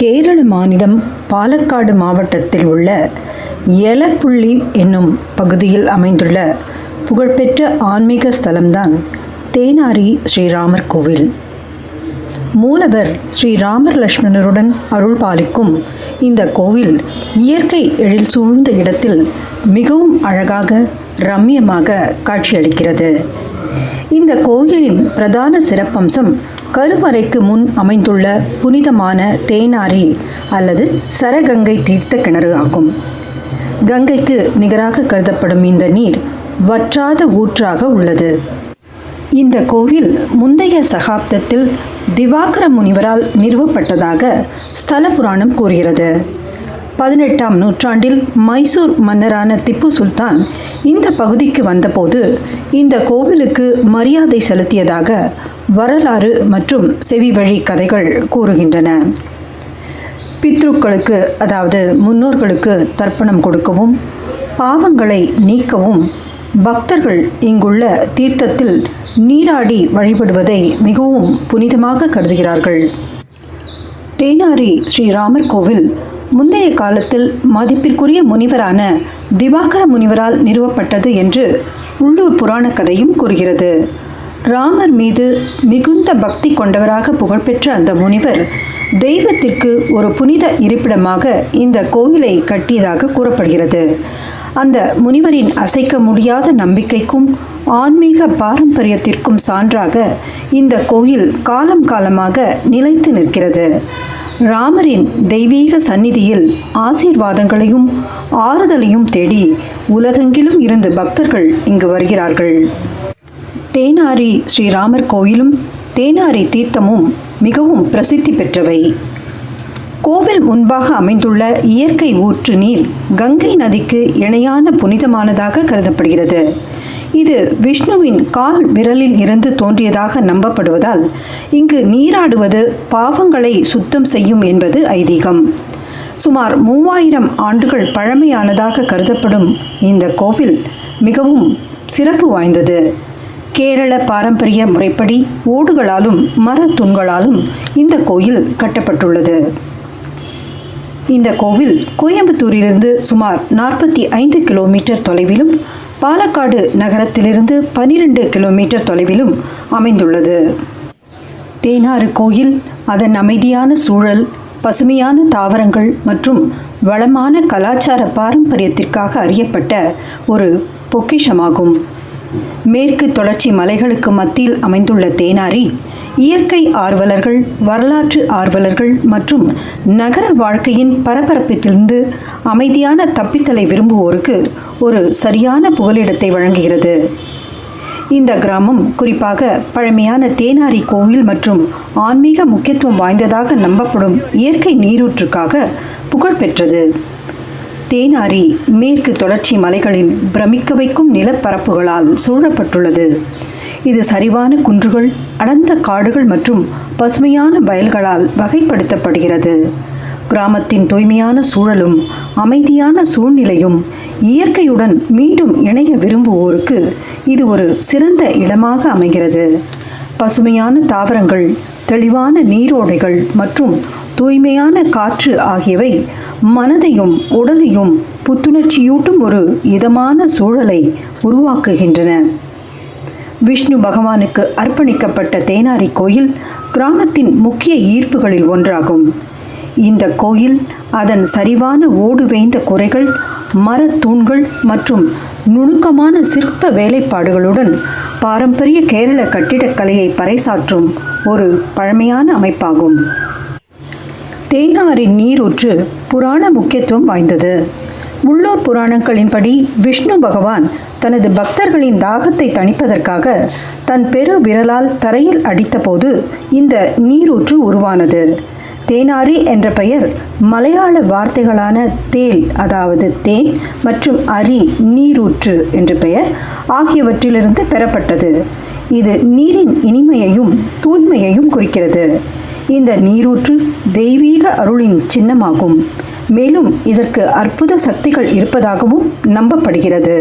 கேரள மாநிலம் பாலக்காடு மாவட்டத்தில் உள்ள எலப்புள்ளி என்னும் பகுதியில் அமைந்துள்ள புகழ்பெற்ற ஆன்மீக ஸ்தலம்தான் தேனாரி ஸ்ரீராமர் கோவில். மூலவர் ஸ்ரீராமர் லட்சுமணருடன் அருள் பாலிக்கும் இந்த கோவில் இயற்கை எழில் சூழ்ந்த இடத்தில் மிகவும் அழகாக ரம்மியமாக காட்சியளிக்கிறது. இந்த கோயிலின் பிரதான சிறப்பம்சம் கருவறைக்கு முன் அமைந்துள்ள புனிதமான தேனாரி அல்லது சரகங்கை தீர்த்த கிணறு ஆகும். கங்கைக்கு நிகராக கருதப்படும் இந்த நீர் வற்றாத ஊற்றாக உள்ளது. இந்த கோவில் முந்தைய சகாப்தத்தில் திவாகர முனிவரால் நிறுவப்பட்டதாக ஸ்தல புராணம் கூறுகிறது. 18ஆம் நூற்றாண்டில் மைசூர் மன்னரான திப்பு சுல்தான் இந்த பகுதிக்கு வந்தபோது இந்த கோவிலுக்கு மரியாதை செலுத்தியதாக வரலாறு மற்றும் செவிவழி கதைகள் கூறுகின்றன. பித்ருக்களுக்கு, அதாவது முன்னோர்களுக்கு தர்ப்பணம் கொடுக்கவும் பாவங்களை நீக்கவும் பக்தர்கள் இங்குள்ள தீர்த்தத்தில் நீராடி வழிபடுவதை மிகவும் புனிதமாக கருதுகிறார்கள். தேனாரி ஸ்ரீராமர் கோவில் முந்தைய காலத்தில் மதிப்பிற்குரிய முனிவரான திவாகர முனிவரால் நிறுவப்பட்டது என்று உள்ளூர் புராண கதையும் கூறுகிறது. ராமர் மீது மிகுந்த பக்தி கொண்டவராக புகழ்பெற்ற அந்த முனிவர் தெய்வத்திற்கு ஒரு புனித இருப்பிடமாக இந்த கோயிலை கட்டியதாக கூறப்படுகிறது. அந்த முனிவரின் அசைக்க முடியாத நம்பிக்கைக்கும் ஆன்மீக பாரம்பரியத்திற்கும் சான்றாக இந்த கோயில் காலம் காலமாக நிலைத்து நிற்கிறது. ராமரின் தெய்வீக சந்நிதியில் ஆசீர்வாதங்களையும் ஆறுதலையும் தேடி உலகெங்கிலும் இருந்து பக்தர்கள் இங்கு வருகிறார்கள். தேனாரி ஸ்ரீராமர் கோயிலும் தேனாரி தீர்த்தமும் மிகவும் பிரசித்தி பெற்றவை. கோவில் முன்பாக அமைந்துள்ள இயற்கை ஊற்று நீர் கங்கை நதிக்கு இணையான புனிதமானதாக கருதப்படுகிறது. இது விஷ்ணுவின் கால் விரலில் இருந்து தோன்றியதாக நம்பப்படுவதால் இங்கு நீராடுவது பாவங்களை சுத்தம் செய்யும் என்பது ஐதீகம். சுமார் 3000 ஆண்டுகள் பழமையானதாக கருதப்படும் இந்த கோவில் மிகவும் சிறப்பு வாய்ந்தது. கேரள பாரம்பரிய முறைப்படி ஓடுகளாலும் மரத்தூண்களாலும் இந்த கோயில் கட்டப்பட்டுள்ளது. இந்த கோவில் கோயம்புத்தூரிலிருந்து சுமார் 45 கிலோமீட்டர் தொலைவிலும் பாலக்காடு நகரத்திலிருந்து 12 கிலோமீட்டர் தொலைவிலும் அமைந்துள்ளது. தேனாறு கோயில் அதன் அமைதியான சூழல், பசுமையான தாவரங்கள் மற்றும் வளமான கலாச்சார பாரம்பரியத்திற்காக அறியப்பட்ட ஒரு பொக்கிஷமாகும். மேற்கு தொடர்ச்சி மலைகளுக்கு மத்தியில் அமைந்துள்ள தேனாரி இயற்கை ஆர்வலர்கள், வரலாற்று ஆர்வலர்கள் மற்றும் நகர வாழ்க்கையின் பரபரப்பிலிருந்து அமைதியான தப்பித்தலை விரும்புவோருக்கு ஒரு சரியான புகலிடத்தை வழங்குகிறது. இந்த கிராமம் குறிப்பாக பழமையான தேனாரி கோவில் மற்றும் ஆன்மீக முக்கியத்துவம் வாய்ந்ததாக நம்பப்படும் இயற்கை நீரூற்றுக்காக புகழ்பெற்றது. தேனாரி மேற்கு தொடர்ச்சி மலைகளின் பிரமிக்க வைக்கும் நிலப்பரப்புகளால் சூழப்பட்டுள்ளது. இது சரிவான குன்றுகள், அடர்ந்த காடுகள் மற்றும் பசுமையான வயல்களால் வகைப்படுத்தப்படுகிறது. கிராமத்தின் தூய்மையான சூழலும் அமைதியான சூழ்நிலையும் இயற்கையுடன் மீண்டும் இணைய விரும்புவோருக்கு இது ஒரு சிறந்த இடமாக அமைகிறது. பசுமையான தாவரங்கள், தெளிவான நீரோடைகள் மற்றும் தூய்மையான காற்று ஆகியவை மனதையும் உடலையும் புத்துணர்ச்சியூட்டும் ஒரு இதமான சூழலை உருவாக்குகின்றன. விஷ்ணு பகவானுக்கு அர்ப்பணிக்கப்பட்ட தேனாரி கோயில் கிராமத்தின் முக்கிய ஈர்ப்புகளில் ஒன்றாகும். இந்த கோயில் அதன் சரிவான ஓடு வேய்ந்த கூரைகள், மரத்தூண்கள் மற்றும் நுணுக்கமான சிற்ப வேலைப்பாடுகளுடன் பாரம்பரிய கேரள கட்டிடக்கலையை பறைசாற்றும் ஒரு பழமையான அமைப்பாகும். தேனாரின் நீரூற்று புராண முக்கியத்துவம் வாய்ந்தது. உள்ளூர் புராணங்களின்படி விஷ்ணு பகவான் தனது பக்தர்களின் தாகத்தை தணிப்பதற்காக தன் பெரு விரலால் தரையில் அடித்தபோது இந்த நீரூற்று உருவானது. தேனாரி என்ற பெயர் மலையாள வார்த்தைகளான தேல், அதாவது தேன், மற்றும் அரி, நீரூற்று என்ற பெயர் ஆகியவற்றிலிருந்து பெறப்பட்டது. இது நீரின் இனிமையையும் தூய்மையையும் குறிக்கிறது. இந்த நீரூற்று தெய்வீக அருளின் சின்னமாகும். மேலும் இதற்கு அற்புத சக்திகள் இருப்பதாகவும் நம்பப்படுகிறது.